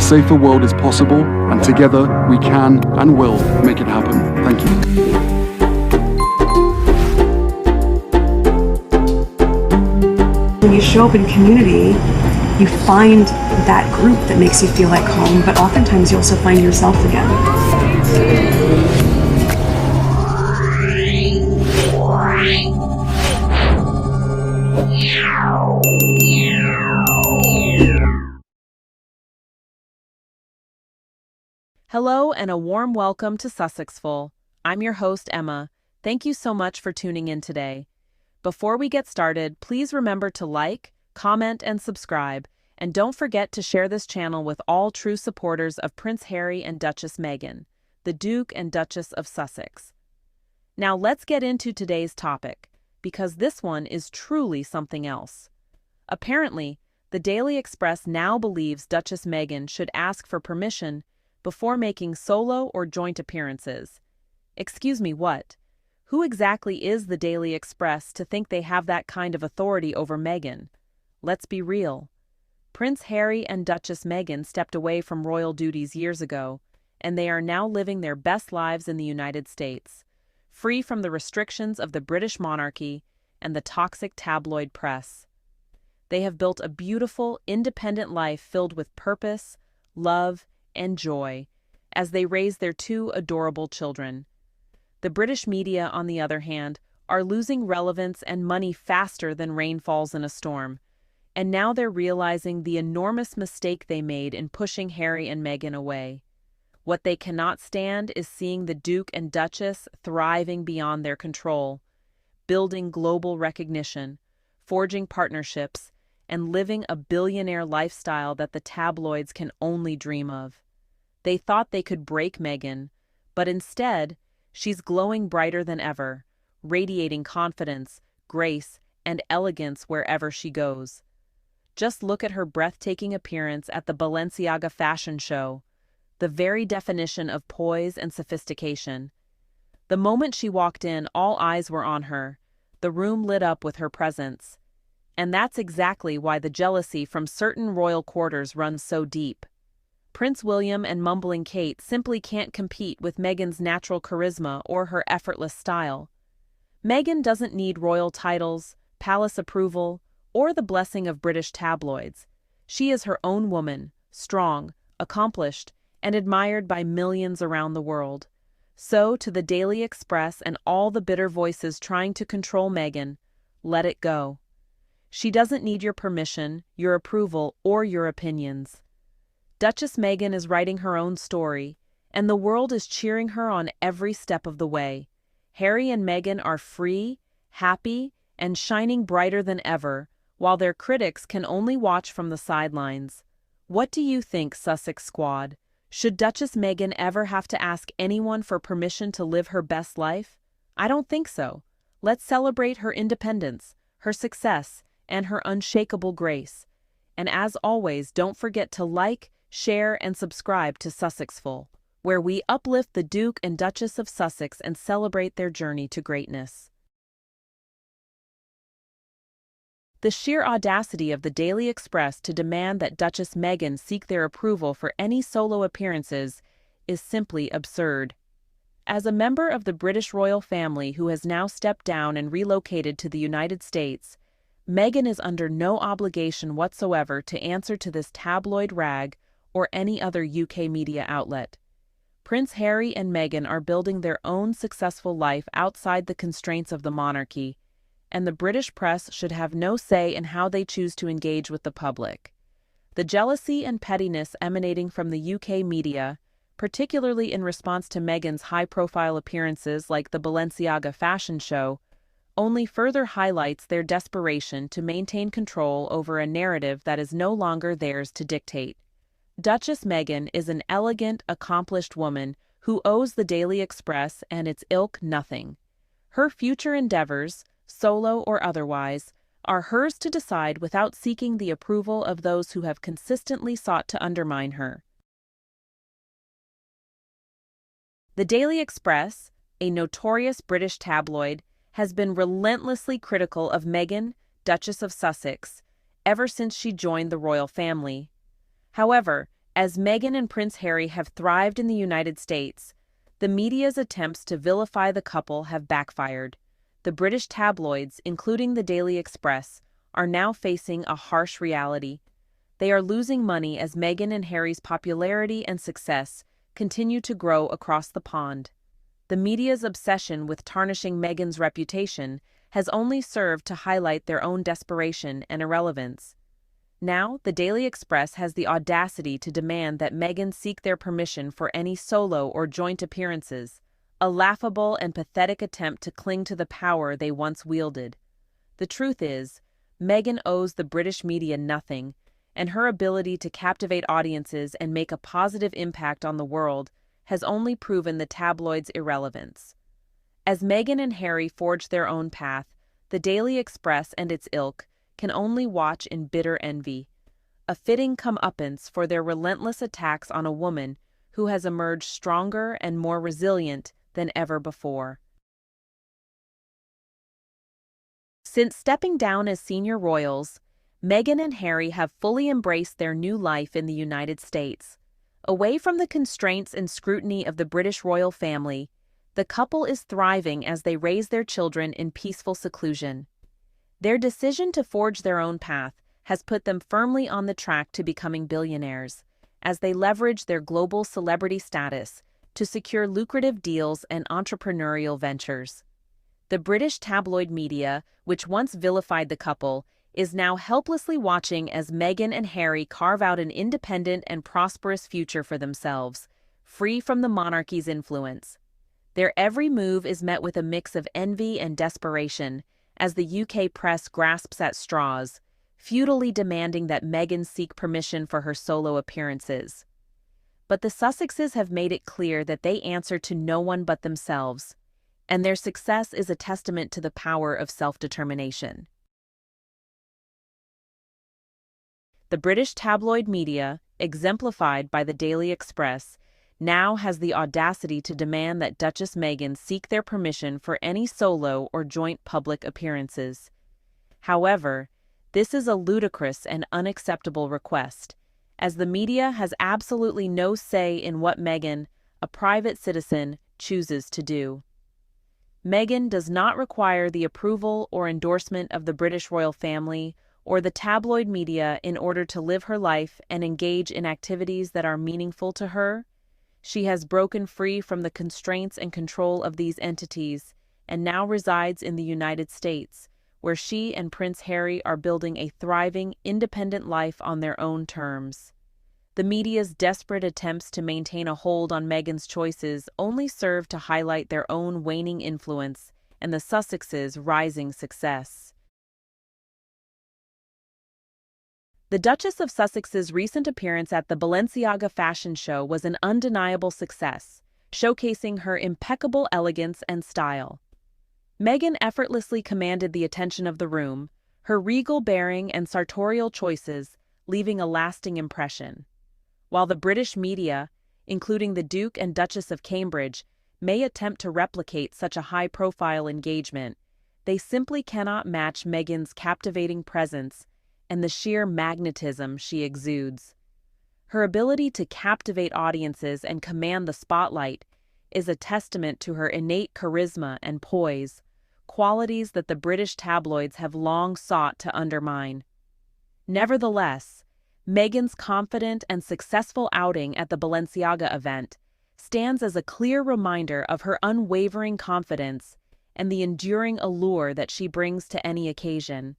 safer world is possible, and together we can and will make it happen. Thank you. When you show up in community, you find that group that makes you feel like home, but oftentimes you also find yourself again. Hello and a warm welcome to Sussexful. I'm your host, Emma. Thank you so much for tuning in today. Before we get started, please remember to like, comment, and subscribe, and don't forget to share this channel with all true supporters of Prince Harry and Duchess Meghan, the Duke and Duchess of Sussex. Now let's get into today's topic, because this one is truly something else. Apparently, the Daily Express now believes Duchess Meghan should ask for permission before making solo or joint appearances. Excuse me, what? Who exactly is the Daily Express to think they have that kind of authority over Meghan? Let's be real. Prince Harry and Duchess Meghan stepped away from royal duties years ago, and they are now living their best lives in the United States, free from the restrictions of the British monarchy and the toxic tabloid press. They have built a beautiful, independent life filled with purpose, love, and joy as they raise their two adorable children. The British media, on the other hand, are losing relevance and money faster than rain falls in a storm, and now they're realizing the enormous mistake they made in pushing Harry and Meghan away. What they cannot stand is seeing the Duke and Duchess thriving beyond their control, building global recognition, forging partnerships, and living a billionaire lifestyle that the tabloids can only dream of. They thought they could break Meghan, but instead, she's glowing brighter than ever, radiating confidence, grace, and elegance wherever she goes. Just look at her breathtaking appearance at the Balenciaga fashion show, the very definition of poise and sophistication. The moment she walked in, all eyes were on her, the room lit up with her presence. And that's exactly why the jealousy from certain royal quarters runs so deep. Prince William and mumbling Kate simply can't compete with Meghan's natural charisma or her effortless style. Meghan doesn't need royal titles, palace approval, or the blessing of British tabloids. She is her own woman, strong, accomplished, and admired by millions around the world. So, to the Daily Express and all the bitter voices trying to control Meghan, let it go. She doesn't need your permission, your approval, or your opinions. Duchess Meghan is writing her own story, and the world is cheering her on every step of the way. Harry and Meghan are free, happy, and shining brighter than ever, while their critics can only watch from the sidelines. What do you think, Sussex Squad? Should Duchess Meghan ever have to ask anyone for permission to live her best life? I don't think so. Let's celebrate her independence, her success, and her unshakable grace. And as always, don't forget to like, share, and subscribe to Sussexful, where we uplift the Duke and Duchess of Sussex and celebrate their journey to greatness. The sheer audacity of the Daily Express to demand that Duchess Meghan seek their approval for any solo appearances is simply absurd. As a member of the British royal family who has now stepped down and relocated to the United States, Meghan is under no obligation whatsoever to answer to this tabloid rag or any other UK media outlet. Prince Harry and Meghan are building their own successful life outside the constraints of the monarchy, and the British press should have no say in how they choose to engage with the public. The jealousy and pettiness emanating from the UK media, particularly in response to Meghan's high-profile appearances like the Balenciaga fashion show, only further highlights their desperation to maintain control over a narrative that is no longer theirs to dictate. Duchess Meghan is an elegant, accomplished woman who owes the Daily Express and its ilk nothing. Her future endeavors, solo or otherwise, are hers to decide without seeking the approval of those who have consistently sought to undermine her. The Daily Express, a notorious British tabloid, has been relentlessly critical of Meghan, Duchess of Sussex, ever since she joined the royal family. However, As Meghan and Prince Harry have thrived in the United States, the media's attempts to vilify the couple have backfired. The British tabloids, including the Daily Express, are now facing a harsh reality. They are losing money as Meghan and Harry's popularity and success continue to grow across the pond. The media's obsession with tarnishing Meghan's reputation has only served to highlight their own desperation and irrelevance. Now, the Daily Express has the audacity to demand that Meghan seek their permission for any solo or joint appearances, a laughable and pathetic attempt to cling to the power they once wielded. The truth is, Meghan owes the British media nothing, and her ability to captivate audiences and make a positive impact on the world has only proven the tabloids' irrelevance. As Meghan and Harry forge their own path, the Daily Express and its ilk can only watch in bitter envy, a fitting comeuppance for their relentless attacks on a woman who has emerged stronger and more resilient than ever before. Since stepping down as senior royals, Meghan and Harry have fully embraced their new life in the United States. Away from the constraints and scrutiny of the British royal family, the couple is thriving as they raise their children in peaceful seclusion. Their decision to forge their own path has put them firmly on the track to becoming billionaires, as they leverage their global celebrity status to secure lucrative deals and entrepreneurial ventures. The British tabloid media, which once vilified the couple, is now helplessly watching as Meghan and Harry carve out an independent and prosperous future for themselves, free from the monarchy's influence. Their every move is met with a mix of envy and desperation, as the UK press grasps at straws, futilely demanding that Meghan seek permission for her solo appearances. But the Sussexes have made it clear that they answer to no one but themselves, and their success is a testament to the power of self-determination. The British tabloid media, exemplified by the Daily Express, now has the audacity to demand that Duchess Meghan seek their permission for any solo or joint public appearances. However, this is a ludicrous and unacceptable request, as the media has absolutely no say in what Meghan, a private citizen, chooses to do. Meghan does not require the approval or endorsement of the British royal family or the tabloid media in order to live her life and engage in activities that are meaningful to her. She has broken free from the constraints and control of these entities and now resides in the United States, where she and Prince Harry are building a thriving, independent life on their own terms. The media's desperate attempts to maintain a hold on Meghan's choices only serve to highlight their own waning influence and the Sussexes' rising success. The Duchess of Sussex's recent appearance at the Balenciaga fashion show was an undeniable success, showcasing her impeccable elegance and style. Meghan effortlessly commanded the attention of the room, her regal bearing and sartorial choices leaving a lasting impression. While the British media, including the Duke and Duchess of Cambridge, may attempt to replicate such a high-profile engagement, they simply cannot match Meghan's captivating presence and the sheer magnetism she exudes. Her ability to captivate audiences and command the spotlight is a testament to her innate charisma and poise, qualities that the British tabloids have long sought to undermine. Nevertheless, Meghan's confident and successful outing at the Balenciaga event stands as a clear reminder of her unwavering confidence and the enduring allure that she brings to any occasion.